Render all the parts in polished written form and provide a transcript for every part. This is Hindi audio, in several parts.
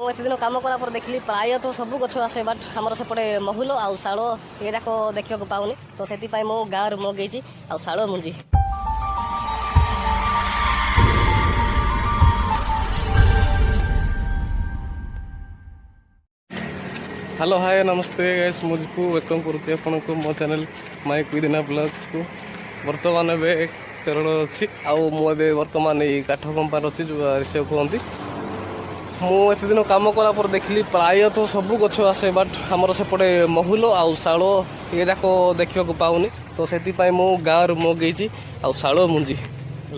एत दिन कम कला देखली प्राय तो सब गछ आसे बट आमर सेपटे महुल आउ शाल ये जाक देखा पाऊनी तो से मो गाँव मगेची आउ शाल मुंजी। हेलो हाय नमस्ते गाइस मुझको वेलकम करुच्ची आपको मो चैनल माय कुइदिना ब्लॉग्स को। बर्तमान ए केरल अच्छी आए बर्तमान ये काठ कंपानी अच्छी जो रिसीव कहती मुझे दिन कम कला देखली प्राय तो सब गछ आसे बट आमर सेपटे महुल आउ शाल ये जाक देखा पाऊनी तो से मो गाँव मगेची आउ शाल मुंजी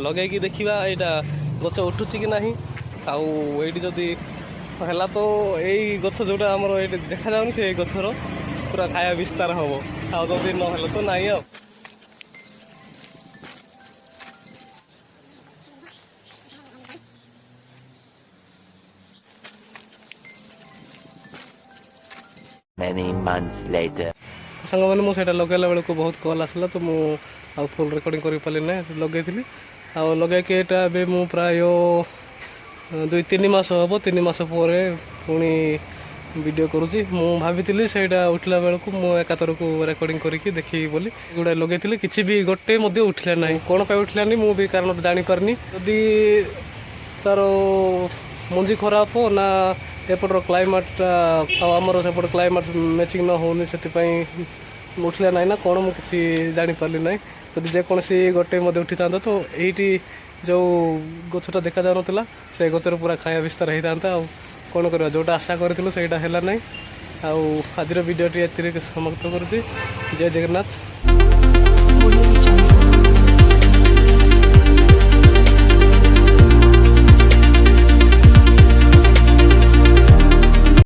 लगे देखा यहाँ गछ उठुची कि ना आईटी जदि है तो यही गछ जोटा आम देखा जाऊनी से गछर पूरा खाया विस्तार हम आदि ना तो नाई आ। Many months later. सांग मैंने मुझे लगेला बेलू बहुत कल आसला तो मुझे फुल रेकर्डिंग कर पारे ना लगे लगे ये मु प्राय 2-3 मास हम 3 मास पर पुणी वीडियो करुँची भाभी से उठला बेलू मुझे एकातर को रेकर्डिंग करके देखी बोली गुड़ा लगे किसी भी गोटे उठला ना कौन पर उठलानी मु भी कारण जापारनी जदि तार मंजी खराब हो ना एपटर क्लाइमेट आमर सेपट क्लाइमेट मैचिंग न होनी से उठला ना कौन मुझे जापारि ना जदि जेकोसी गोटे उठी था तो ये जो गछटा देखा जा ना से गचर पूरा खाया विस्तार होता था कौन कर जोटा आशा करूँ से है ना आज वीडियो समाप्त करुँची। जय जगन्नाथ।